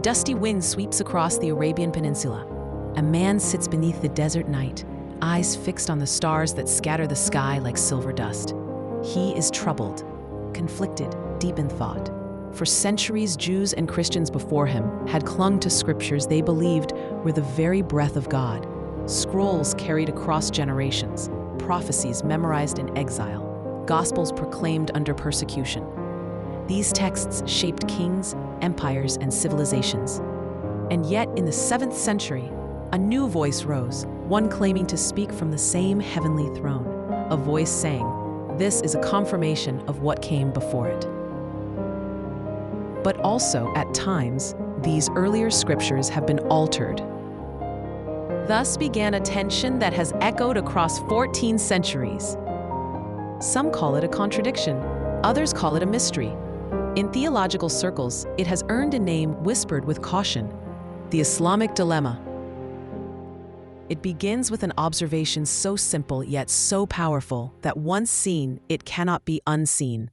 dusty wind sweeps across the Arabian Peninsula. A man sits beneath the desert night, eyes fixed on the stars that scatter the sky like silver dust. He is troubled, conflicted, deep in thought. For centuries, Jews and Christians before him had clung to scriptures they believed were the very breath of God, scrolls carried across generations, prophecies memorized in exile, gospels proclaimed under persecution. These texts shaped kings, empires, and civilizations. And yet, in the 7th century, a new voice rose, one claiming to speak from the same heavenly throne, a voice saying, "This is a confirmation of what came before it." But also, at times, these earlier scriptures have been altered. Thus began a tension that has echoed across 14 centuries. Some call it a contradiction, others call it a mystery. In theological circles, it has earned a name whispered with caution: the Islamic Dilemma. It begins with an observation so simple yet so powerful that once seen, it cannot be unseen.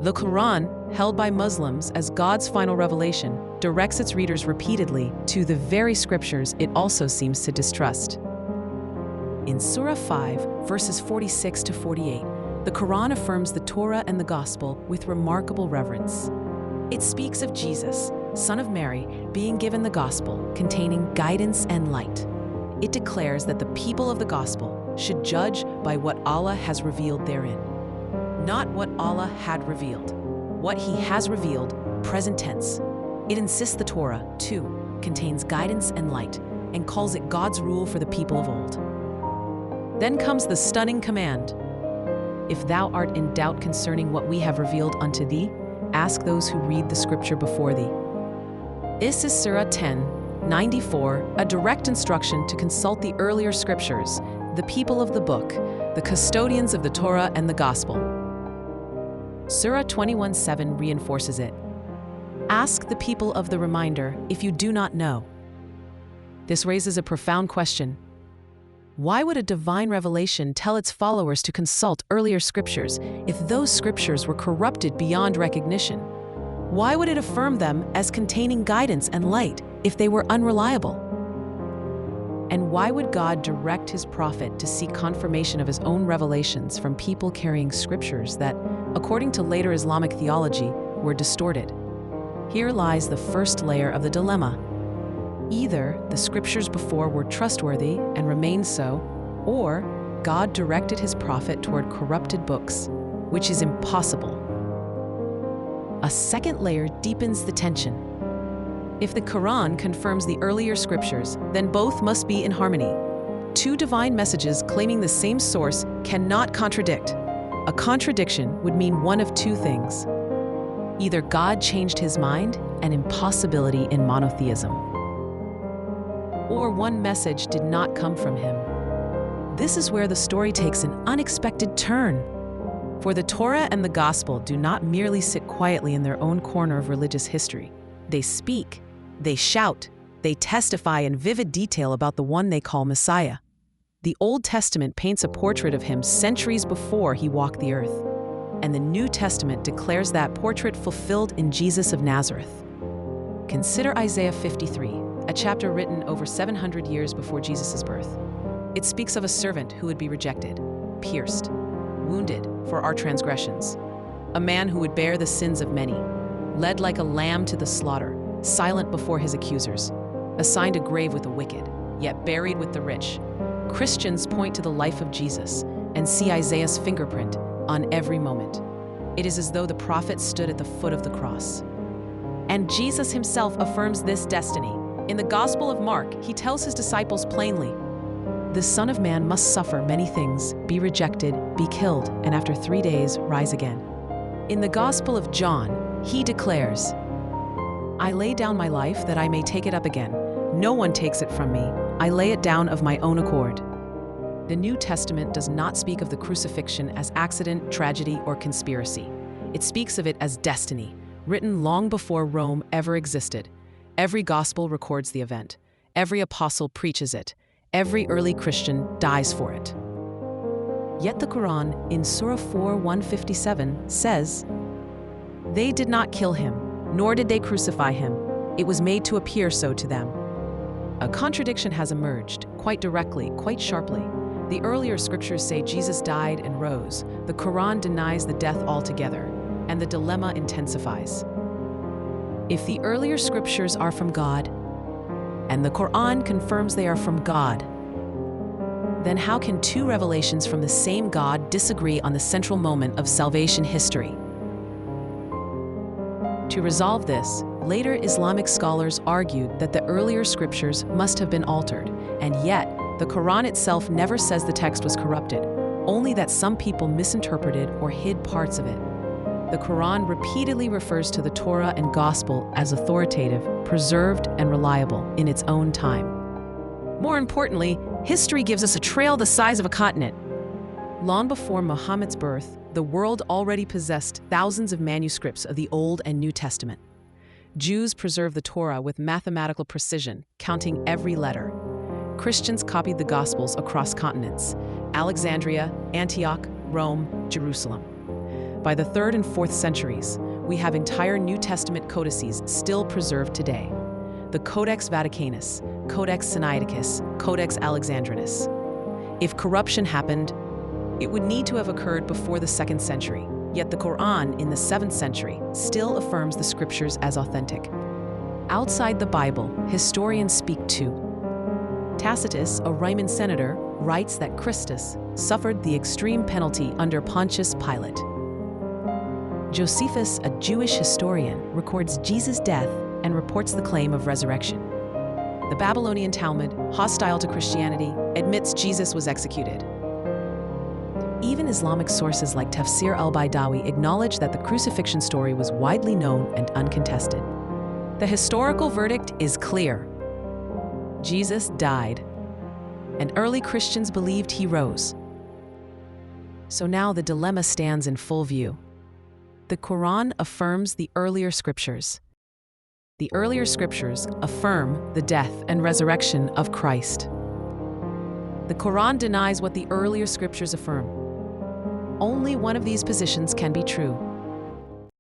The Qur'an, held by Muslims as God's final revelation, directs its readers repeatedly to the very scriptures it also seems to distrust. In Surah 5, verses 46 to 48, the Qur'an affirms the Torah and the Gospel with remarkable reverence. It speaks of Jesus, son of Mary, being given the Gospel containing guidance and light. It declares that the people of the Gospel should judge by what Allah has revealed therein. Not what Allah had revealed. What He has revealed, present tense. It insists the Torah, too, contains guidance and light, and calls it God's rule for the people of old. Then comes the stunning command: "If thou art in doubt concerning what we have revealed unto thee, ask those who read the scripture before thee." This is Surah 10:94, a direct instruction to consult the earlier scriptures, the people of the book, the custodians of the Torah and the Gospel. Surah 21:7 reinforces it. Ask the people of the reminder if you do not know. This raises a profound question. Why would a divine revelation tell its followers to consult earlier scriptures if those scriptures were corrupted beyond recognition? Why would it affirm them as containing guidance and light if they were unreliable? And why would God direct His prophet to seek confirmation of His own revelations from people carrying scriptures that, according to later Islamic theology, were distorted? Here lies the first layer of the dilemma. Either the scriptures before were trustworthy and remained so, or God directed His prophet toward corrupted books, which is impossible. A second layer deepens the tension. If the Qur'an confirms the earlier scriptures, then both must be in harmony. Two divine messages claiming the same source cannot contradict. A contradiction would mean one of two things. Either God changed His mind, an impossibility in monotheism, or one message did not come from Him. This is where the story takes an unexpected turn. For the Torah and the Gospel do not merely sit quietly in their own corner of religious history. They speak, they shout, they testify in vivid detail about the one they call Messiah. The Old Testament paints a portrait of Him centuries before He walked the earth, and the New Testament declares that portrait fulfilled in Jesus of Nazareth. Consider Isaiah 53, a chapter written over 700 years before Jesus' birth. It speaks of a servant who would be rejected, pierced, wounded for our transgressions, a man who would bear the sins of many, led like a lamb to the slaughter, silent before his accusers, assigned a grave with the wicked, yet buried with the rich. Christians point to the life of Jesus and see Isaiah's fingerprint on every moment. It is as though the prophet stood at the foot of the cross. And Jesus Himself affirms this destiny. In the Gospel of Mark, He tells His disciples plainly, "The Son of Man must suffer many things, be rejected, be killed, and after 3 days rise again." In the Gospel of John, He declares, "I lay down my life that I may take it up again. No one takes it from me. I lay it down of my own accord." The New Testament does not speak of the crucifixion as accident, tragedy, or conspiracy. It speaks of it as destiny, written long before Rome ever existed. Every gospel records the event. Every apostle preaches it. Every early Christian dies for it. Yet the Qur'an, in Surah 4:157, says, "They did not kill Him, nor did they crucify Him, It was made to appear so to them. A contradiction has emerged, quite directly, quite sharply. The earlier scriptures say Jesus died and rose. The Qur'an denies the death altogether, and the dilemma intensifies. If the earlier scriptures are from God, and the Qur'an confirms they are from God, then how can two revelations from the same God disagree on the central moment of salvation history? To resolve this, later Islamic scholars argued that the earlier scriptures must have been altered, and yet the Qur'an itself never says the text was corrupted, only that some people misinterpreted or hid parts of it. The Qur'an repeatedly refers to the Torah and Gospel as authoritative, preserved, and reliable in its own time. More importantly, history gives us a trail the size of a continent. Long before Muhammad's birth, the world already possessed thousands of manuscripts of the Old and New Testament. Jews preserved the Torah with mathematical precision, counting every letter. Christians copied the Gospels across continents: Alexandria, Antioch, Rome, Jerusalem. By the 3rd and 4th centuries, we have entire New Testament codices still preserved today. The Codex Vaticanus, Codex Sinaiticus, Codex Alexandrinus. If corruption happened, it would need to have occurred before the 2nd century, yet the Qur'an in the 7th century still affirms the scriptures as authentic. Outside the Bible, historians speak too. Tacitus, a Roman senator, writes that Christus suffered the extreme penalty under Pontius Pilate. Josephus, a Jewish historian, records Jesus' death and reports the claim of resurrection. The Babylonian Talmud, hostile to Christianity, admits Jesus was executed. Even Islamic sources like Tafsir al-Baydawi acknowledge that the crucifixion story was widely known and uncontested. The historical verdict is clear. Jesus died, and early Christians believed he rose. So now the dilemma stands in full view. The Qur'an affirms the earlier scriptures. The earlier scriptures affirm the death and resurrection of Christ. The Qur'an denies what the earlier scriptures affirm. Only one of these positions can be true.